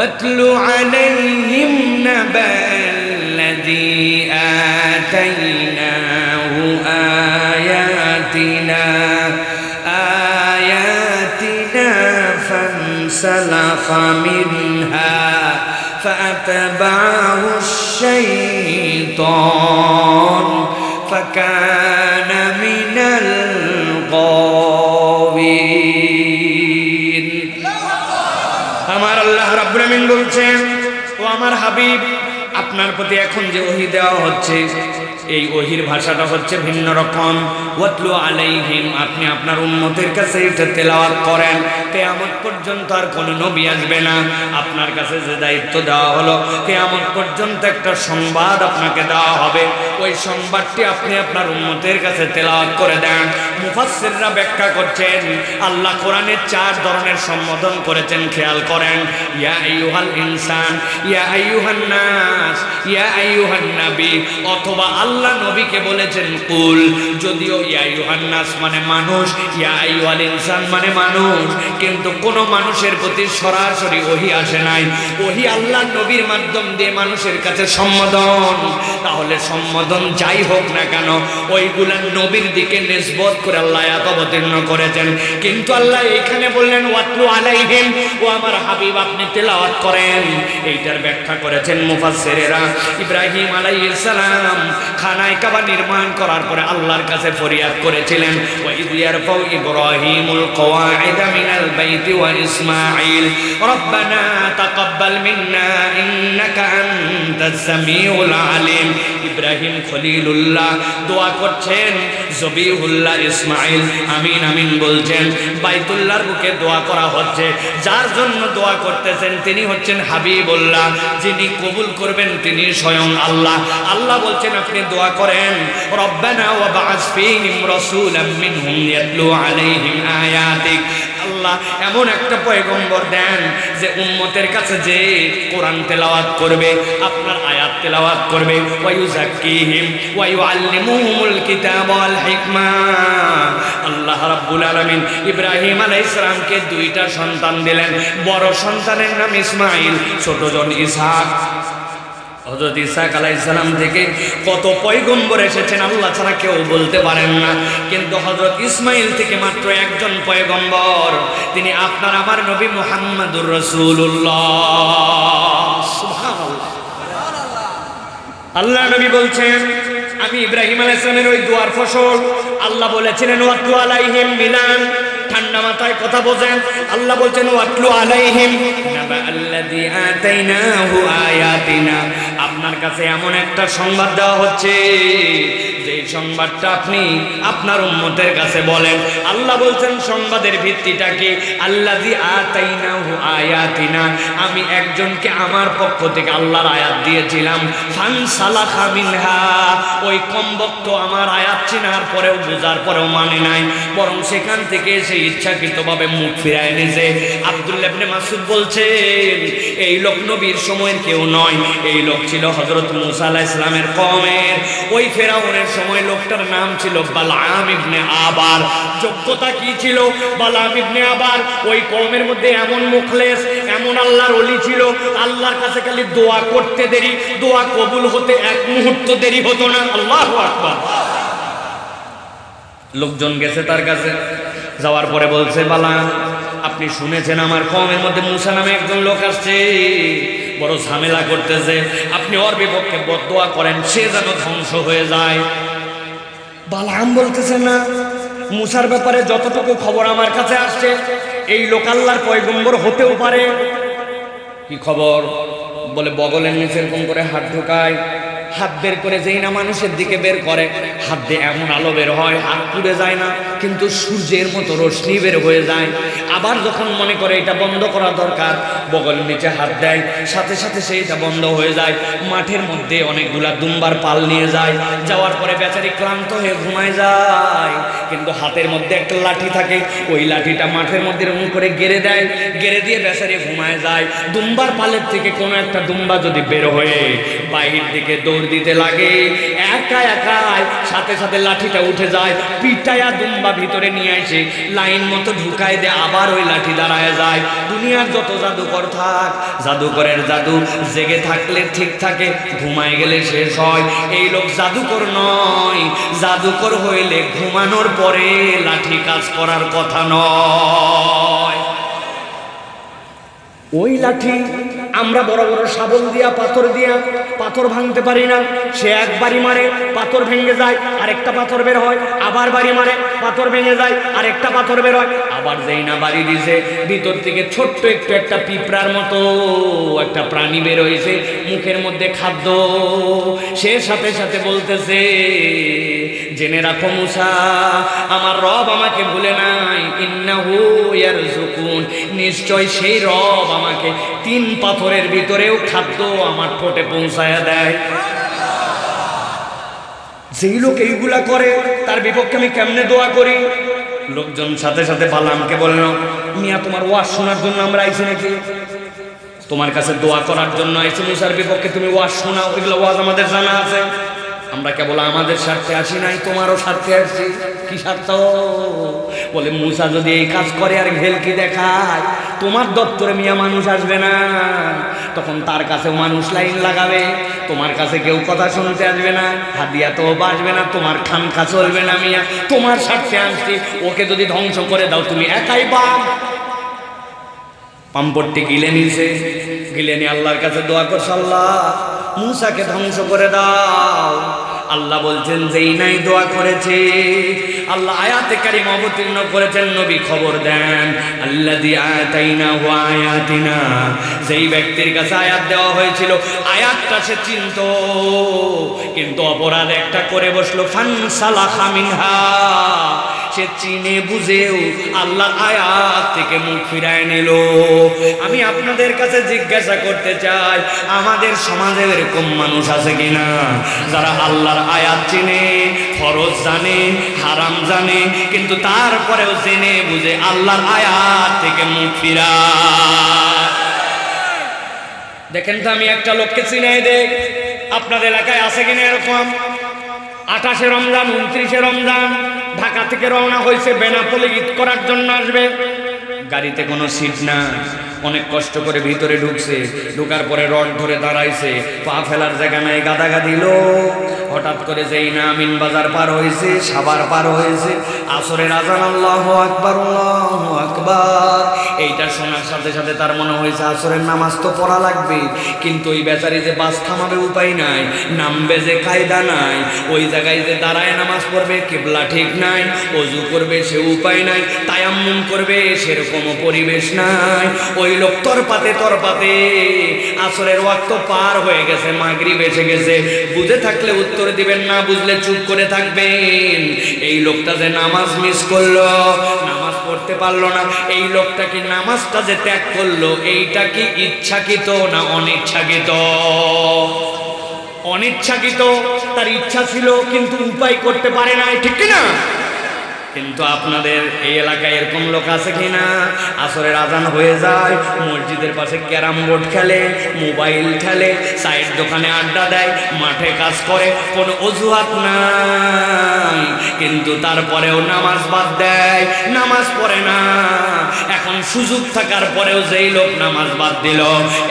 واتل عليهم نبأ الذي آتيناه آياتنا فانسلخ منها فأتبعه الشيطان فكان من الغاوين। আমার আল্লাহ রাব্বুল আমিন বলছেন, ও আমার হাবিব, আপনার প্রতি এখন যে ওহী দেওয়া হচ্ছে এই ওহীর ভাষাটা হচ্ছে ভিন্ন রকম। ওয়াতলু আলাইহিম, আপনি আপনার উম্মতের কাছে এটা তেলাওয়াত করেন। কিয়ামত পর্যন্ত আর কোনো নবী আসবে না। আপনার কাছে যে দায়িত্ব দেওয়া হলো, কিয়ামত পর্যন্ত একটা সংবাদ আপনাকে দেওয়া হবে। ওই সংবাদটি আপনি আপনার উম্মতের কাছে তেলাওয়াত করে দেন। মুফাসসিররা ব্যাখ্যা করছেন, আল্লাহ কোরআনে 4 ধরনের সম্বোধন করেছেন, খেয়াল করেন। ইয়া আইয়ুহাল ইনসান, ইয়া আইয়ুহান নাস, ইয়া আইয়ুহান নবী, অথবা আল্লাহ নবীকে বলেছেন কুল। যদিও ইয়া আইয়ুহান নাস মানে মানুষ, ইয়া আইয়ুহাল ইনসান মানে মানুষ, কিন্তু কোন মানুষের প্রতি সরাসরি ওহী আসে নাই। ওহী আল্লাহ নবীর মাধ্যম দিয়ে মানুষের কাছে সম্বোধন। তাহলে সম্বোধন যাই হোক না কেন, ওইগুলা নবীর দিকে নিসবত করে আল্লাহ আয়াত অবতীর্ণ করেছেন। কিন্তু আল্লাহ এখানে বললেন ওয়াতলু আলাইহিম, ও আমার হাবিব আপনি তেলাওয়াত করেন। এইটার ব্যাখ্যা করেছেন মুফাসসিরেরা। ইব্রাহিম আলাইহিস সালাম খানায়ে কাবা নির্মাণ করার পরে আল্লাহর কাছে ফরিয়াদ করেছিলেন, ওয়া ইয ইয়ারফাউ ইব্রাহিমুল কওয়াইদা মিনাল বাইতি ওয়া ইসমাঈল রব্বানা তাকাব্বাল মিন্না ইন্নাকা আনতাস সামিউল আলিম। ইব্রাহিম খলিলুল্লাহ দোয়া করছেন, জবিহুল্লাহ ইসমাঈল আমিন আমিন বলছেন। বাইতুল্লাহর বুকে দোয়া করা হচ্ছে। যার জন্য দোয়া করতেছেন তিনি হচ্ছেন হাবিবুল্লাহ, যিনি কবুল করবেন তিনি স্বয়ং আল্লাহ। আল্লাহ বলছেন আপনি দোয়া করেন, রব্বানা ওয়া বা'আস ফীহিম রাসূলাম মিনহুম ইয়াতলু আলাইহিম আয়াতিক। আল্লাহ এমন একটা পয়গম্বর দেন যে উম্মতের কাছে যে কোরআন তেলাওয়াত করবে, আপনার আয়াত তেলাওয়াত করবে। ওয়া ইউযাক্কিহিম ওয়া ইউআল্লিমুহুমুল কিতাবা ওয়াল হিকমা। আল্লাহ রাব্বুল আলামিন ইব্রাহিম আলাইহিস সালামকে 2টা সন্তান দিলেন। বড় সন্তানের নাম ইসমাঈল, ছোটজন ইসহাক। হযরত ইসহাক আলাইহিস সালাম থেকে কত পয়গম্বর এসেছেন আল্লাহ ছাড়া কেউ বলতে পারেন না, কিন্তু হযরত ইসমাঈল থেকে মাত্র একজন পয়গম্বর, তিনি আপনার আমার নবী মুহাম্মদুর রাসূলুল্লাহ। সুবহানাল্লাহ। আল্লাহ নবী বলছেন, আমি ইব্রাহিম আলাইহিস সালামের ওই দুয়ার ফসল। আল্লাহ বলেছিলেন ওয়াতলু আলাইহিম মিলান, ঠান্ডা মাথায় কথা বোঝেন। আল্লাহ বলছেন ওয়াতলু আলাইহিম নাবা আল্লাযী আতাইনাহু আয়াতিনা, আপনার কাছে এমন একটা সংবাদ দেওয়া হচ্ছে যে সংবাদটা আপনি আপনার উম্মতের কাছে বলেন। আল্লাহ বলছেন সংবাদের ভিত্তিটা কি? আল্লাযী আতাইনাহু আয়াতিনা, আমি একজনকে আমার পক্ষ থেকে আল্লাহর আয়াত দিয়েছিলাম। ফানসালাখা মিনহা, ওই কমবক্ত আমার আয়াত চেনার পরেও বোঝার পরেও মানে নাই, বরং সেখান থেকে সে ইচ্ছাকৃতভাবে মুখ ফিরায় নিয়েছে। আব্দুল্লাহ ইবনে মাসউদ বলছেন এই লোক নবীর সময়ের কেউ নয়, এই লোক ছিল হযরত মূসা আলাইহিস সালামের কওমের। ওই ফেরাউনের সময় লোকটার নাম ছিল বালআম ইবনে আবার। যোগ্যতা কি ছিল বালআম ইবনে আবার? ওই কওমের মধ্যে এমন মুখলেস, এমন আল্লাহর ওলি ছিল, আল্লাহর কাছে খালি দোয়া করতে দেরি, দোয়া কবুল হতে এক মুহূর্ত দেরি হতো না। আল্লাহু আকবার। লোকজন গেছে তার কাছে, যাওয়ার পরে বলছে, বালআম আপনি শুনেছেন আমার কওমের মধ্যে মূসা নামে একজন লোক আসছে, বড় ঝামেলা করতেছে, আপনি ওর বিপক্ষে বদদোয়া করেন সে যেন ধ্বংস হয়ে যায়। বালআম বলতেছে না, মূসার ব্যাপারে যতটুকু খবর আমার কাছে আসছে এই লোক আল্লাহর পয়গম্বর হতেও পারে। কি খবর? বলে বগলের নিচে এরকম করে হাত ঢোকায়, হাত বের করে যেই না মানুষের দিকে বের করে, হাত দিয়ে এমন আলো বের হয় হাত পুড়ে যায় না, কিন্তু সূর্যের মতো রশ্মি বের হয়ে যায়। আবার যখন মনে করে এটা বন্ধ করা দরকার, বগলের নিচে হাত দেয়, সাথে সাথে সেইটা বন্ধ হয়ে যায়। মাঠের মধ্যে অনেকগুলা দুম্বার পাল নিয়ে যায়, যাওয়ার পরে বেচারি ক্লান্ত হয়ে ঘুমায় যায়, কিন্তু হাতের মধ্যে একটা লাঠি থাকে, ওই লাঠিটা মাঠের মধ্যে এরকম করে গেড়ে দেয়, গেড়ে দিয়ে বেচারি ঘুমায় যায়। দুম্বার পালের থেকে কোনো একটা দুম্বা যদি বের হয়ে বাহির দিকে দৌড় দিতে লাগে, একা একাই সাথে সাথে লাঠিটা উঠে যায়, পিটায়া দুম্বা ডিব্বা ভিতরে নিয়ে এসে লাইন মতো ঢুকায় দেয়, আবার ওই লাঠি দাঁড়ায় যায়। দুনিয়ার যত জাদুকর থাক, জাদুকরের জাদু জেগে থাকলে ঠিক থাকে, ঘুমায় গেলে শেষ হয়। এই লোক জাদুকর নয়, জাদুকর হইলে ঘুমানোর পরে লাঠি কাজ করার কথা নয়। ওই লাঠি আমরা বড় বড় শাবল দিয়া পাথর ভাঙতে পারি না। সে একবারই মারে, পাথর ভেঙে যায়, আরেকটা পাথর বের হয়, আবার বাড়ি মারে, পাথর ভেঙে যায়, আরেকটা পাথর বের হয়। আবার যেই না বাড়ি দিছে, ভিতর থেকে ছোট্ট একটু একটা পিঁপড়ার মতো একটা প্রাণী বের হয়েছে, মুখের মধ্যে খাদ্য। সে সাথে সাথে বলতেছে, জেনে রাখো মুসা, আমার রব আমাকে ভুলে নাই, ইন্নাহু ইয়ারযুকুন, নিশ্চয় সেই রব আমাকে 3 পাথরের ভিতরেও খাদ্য আমার ঠোঁটে পৌঁছায়া দেয়। যেই লোক এইগুলা করে তার বিপক্ষে আমি কেমনে দোয়া করি? লোকজন সাথে সাথে বালামকে বলল, মিয়া তোমার ওয়াজ শোনার জন্য আমরা আইছি নাকি? তোমার কাছে দোয়া করার জন্য আইছি, মুসার বিপক্ষে তুমি ওয়াজ শোনাও। এগুলো ওয়াজ আমাদের জানা আছে, আমরা কেবল আমাদের স্বার্থে আসি নাই, তোমারও স্বার্থে আসছি। কি স্বার্থ? বলে মুসা যদি এই কাজ করে আর ভেলকি দেখায়, তোমার দপ্তরে মিয়া মানুষ আসবে না, তখন তার কাছেও মানুষ লাইন লাগাবে, তোমার কাছে কেউ কথা শুনতে আসবে না, হাদিয়া তো বাসবে না, তোমার খানখা চলবে না মিয়া, তোমার স্বার্থে আসছি। ওকে যদি ধ্বংস করে দাও তুমি একাই পাম। পাম্পটটি গিলে নিছে, গিলে নিয়ে আল্লাহর কাছে দোয়া করছে, আল্লাহ মুসাকে ধ্বংস করে দাও। আল্লাহ বলছেন, যেই নাই দোয়া করেছে, আল্লাহ আয়াতে কারিমা অবতীর্ণ করেছেন, নবী খবর দেন, আল্লাযী আতাইনাহু আয়াতিনা, যেই ব্যক্তির কাছে আয়াত দেওয়া হয়েছিল, আয়াতটা সে চিনত, কিন্তু অপরাধ একটা করে বসলো, ফানসালাখা মিনহা, সে চিনে বুঝেও আল্লাহর আয়াত থেকে মুখ ফিরায় নিল। আমি আপনাদের কাছে জিজ্ঞাসা করতে চাই, আমাদের সমাজে এরকম মানুষ আছে কিনা যারা আল্লাহর আয়াত চিনে, ফরজ জানে, হারাম জানে, কিন্তু তারপরেও জেনে বুঝে আল্লাহর আয়াত থেকে মুখ ফিরায়? দেখেন তো, আমি একটা লোককে চিনাই দেই, আপনাদের এলাকায় আছে কিনা এরকম? 28শে রমজান, 29শে রমজান ঢাকা থেকে রওনা হয়েছে, বেনাপোলে ঈদ করার জন্য আসবে। গাড়িতে কোনো সিট না, অনেক কষ্ট করে ভিতরে ঢুকছে, ঢুকার পরে রড ধরে দাঁড়াইছে, পা ফেলার জায়গা নাই, গাদাগাদি লোক। হঠাৎ করে যেই না আমিন বাজার পার হয়েছে, সাভার পার হয়েছে, আসরের আজান, আল্লাহু আকবার, আল্লাহু আকবার, এইটা শোনার সাথে সাথে তার মনে হয়েছে আসরের নামাজ তো পড়া লাগবে, কিন্তু ওই বেচারি যে বাস থামাবে উপায় নাই, নামবে যে কায়দা নাই, ওই জায়গায় যে দাঁড়ায় নামাজ পড়বে কিবলা ঠিক নাই, ওযু করবে সে উপায় নাই, তায়াম্মুম করবে সেরকমও পরিবেশ নাই। ওই লোক তরপাতে আসরের ওয়াক্ত পার হয়ে গেছে, মাগরিব এসে গেছে। বুঝে থাকলে উত্তর দিবেন, না বুঝলে চুপ করে থাকবেন। এই লোকটা যে নামাজ মিস করলো, নামাজ পড়তে পারলো না, এই লোকটা কি নামাজটা যে ত্যাগ করলো, এইটা কি ইচ্ছাকৃত না অনিচ্ছাকৃত? অনিচ্ছাকৃত। তার ইচ্ছা ছিল কিন্তু উপায় করতে পারে না, ঠিক কিনা? কিন্তু আপনাদের এই এলাকায় এরকম লোক আছে কিনা? আসরের আজান হয়ে যায়, মসজিদের পাশে ক্যারাম বোর্ড খেলে, মোবাইল খেলে, সাইড দোকানে আড্ডা দেয়, মাঠে কাজ করে, কোনো অজুহাত নাই, কিন্তু তারপরেও নামাজ বাদ দেয়, নামাজ পড়ে না। এখন সুযোগ থাকার পরেও যেই লোক নামাজ বাদ দিল,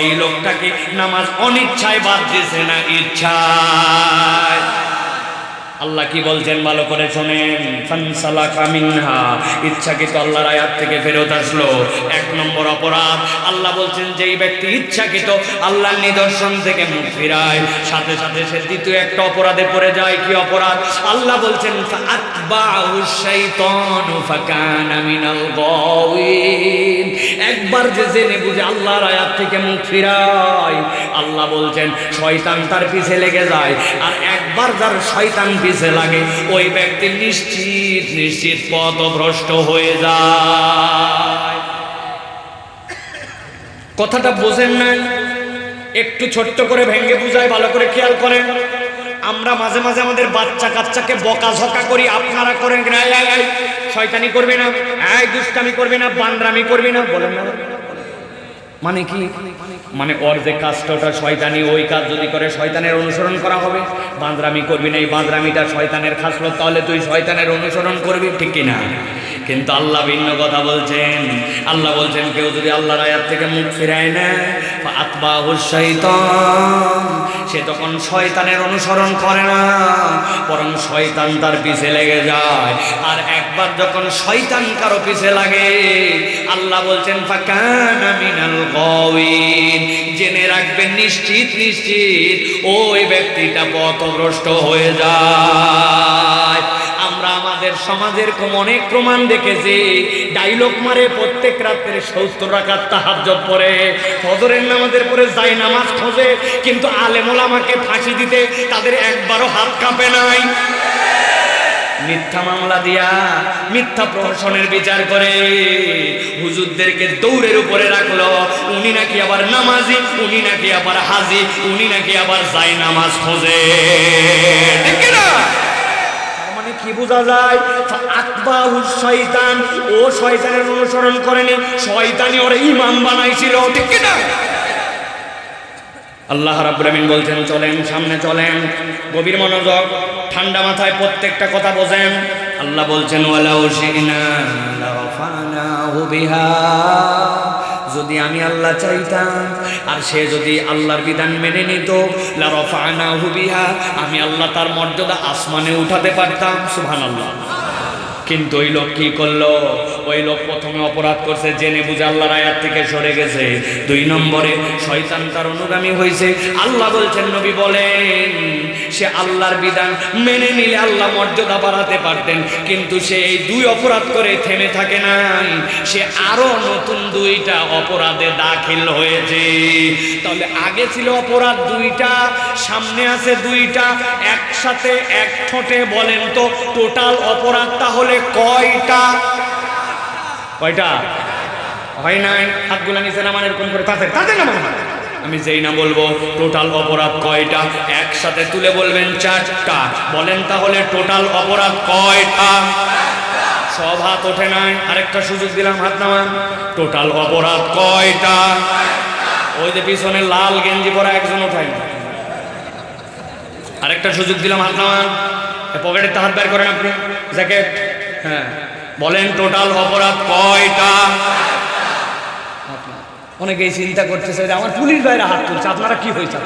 এই লোকটাকে নামাজ অনিচ্ছায় বাদ দিছে না ইচ্ছায়? আল্লাহ কি বলছেন ভালো করে শোনেন, ফানসালাখা মিনহা, ইচ্ছাকৃত আল্লাহর আয়াত থেকে ফেরত আসলো। 1 নম্বর অপরাধ, আল্লাহ বলছেন যেই ব্যক্তি ইচ্ছাকৃত আল্লাহর নিদর্শন থেকে মুখ ফিরায়, সাথে সাথে সে দ্বিতীয় একটা অপরাধে পড়ে যায়। কি অপরাধ? আল্লাহ বলছেন ফাআতবাহু শাইতানু ফাকানা মিনাল গাওয়িন, একবার যে জেনে বুঝে আল্লাহর আয়াত থেকে মুখ ফিরায়, আল্লাহ বলছেন শয়তান তার পিছে লেগে যায়। আর একবার যার শয়তান পিছে লাগে, ওই ব্যক্তি নিশ্চিত পথভ্রষ্ট হয়ে যায়। কথাটা বোঝেন নাই? একটু ছোট্ট করে ভেঙে বুঝায়, ভালো করে খেয়াল করেন। আমরা মাঝে মাঝে আমাদের বাচ্চা কাচ্চাকে বকাঝকা করি, আপনারা করেন কিনা? শয়তানি করবে না, দুষ্টামি করবে না, বান্দ্রামি করবে না, বলেন না? মানে কি? মানে ওর যে কাজটা শয়তানি, ওই কাজ যদি করে শয়তানের অনুসরণ করা হবে। বাঁদরামি করবি না, এই বাঁদরামিটা শয়তানের খাসলত, তাহলে তুই শয়তানের অনুসরণ করবি, ঠিক কিনা? কিন্তু আল্লাহ ভিন্ন কথা বলছেন। আল্লাহ বলছেন কেউ যদি আল্লাহর আয়াত থেকে মুখ ফিরায় নেয় আতবাহু শাইতান, সে তখন শয়তানের অনুসরণ করে না, বরং শয়তান তার পিছে লেগে যায়। আর একবার যখন শয়তান কারো পিছে লাগে, আল্লাহ বলছেন ফাকানা মিনাল গাওয়িন, জেনে রাখবেন নিশ্চিত নিশ্চিত ওই ব্যক্তিটা পথভ্রষ্ট হয়ে যায়। আমরা আমাদের সমাজের অনেক প্রমাণ দেখেছি, ডায়লগ মারে প্রত্যেক রাত্রে 70 রাকাত তাহাজ্জুদ পড়ে, ফজরের নামাজের পরে যায় নামাজ খোঁজে, কিন্তু আলেম ওলামাকে ফাঁসি দিতে তাদের একবারও হাত কাঁপে নাই। মিথ্যা মামলা দিয়া মিথ্যা প্রহসনের বিচার করে হুজুরদেরকে দৌড়ের উপরে রাখলো। উনি নাকি আবার নামাজি, উনি নাকি আবার হাজি, উনি নাকি আবার যায় নামাজ খোঁজে, ঠিক না? মানে কি বোঝা যায়? আতবাহু শয়তান, ও শয়তানের অনুসরণ করেনি, শয়তানি ওর ইমাম বানাইছিল, ঠিক না? আল্লাহ রাব্বুল আমিন বলছেন চলেন, সামনে চলেন, গভীর মনোযোগ, ঠান্ডা মাথায় প্রত্যেকটা কথা বোঝেন। আল্লাহ বলছেন ওয়ালাউ শিনা লারাফানাহু বিহা, যদি আমি আল্লাহ চাইতাম আর সে যদি আল্লাহর বিধান মেনে নিত, লারাফানাহু বিহা, আমি আল্লাহ তার মর্যাদা আসমানে উঠাতে পারতাম। সুবহানাল্লাহ। কিন্তু ওই লোক কি করলো? ওই লোক প্রথমে অপরাধ করছে, জেনে বুঝে আল্লাহর আয়াত থেকে সরে গেছে। 2 নম্বরে শয়তান তার অনুগামী হয়েছে। আল্লাহ বলছেন, নবী বলেন, সে আল্লাহর বিধান মেনে নিলে আল্লাহ মর্যাদা বাড়াতে পারতেন, কিন্তু সে এই 2 অপরাধ করে থেমে থাকে নাই, সে আরো নতুন 2টা অপরাধে দাখিল হয়েছে। তাহলে আগে ছিল অপরাধ 2টা, সামনে আছে 2টা, একসাথে এক ঠোঁটে বলেন তো টোটাল অপরাধ তাহলে কয়টা? কয়টা? হয় নাই? হাতগুলা নিচে নামান, এরকম করে তাদের নামান। আমি যেই না বলবো টোটাল অপরাধ কয়টা, একসাথে তুলে বলবেন 4টা। বলেন তাহলে টোটাল অপরাধ কয়টা? সব হাত ওঠে নাই। আরেকটা সুযোগ দিলাম, হাত নামান। টোটাল অপরাধ কয়টা? ওই যে পিছনে লাল গেঞ্জি পরা একজন ওঠায় না। আরেকটা সুযোগ দিলাম, হাত নামান। পকেটের হাত বের করেন আপনি, জ্যাকেট। হ্যাঁ, বলেন টোটাল অপরাধ কয়টা? অনেকেই চিন্তা করতেছে আমার পুলিশ ভাইরা হাত তুলছে, আপনারা কি হয়েছে?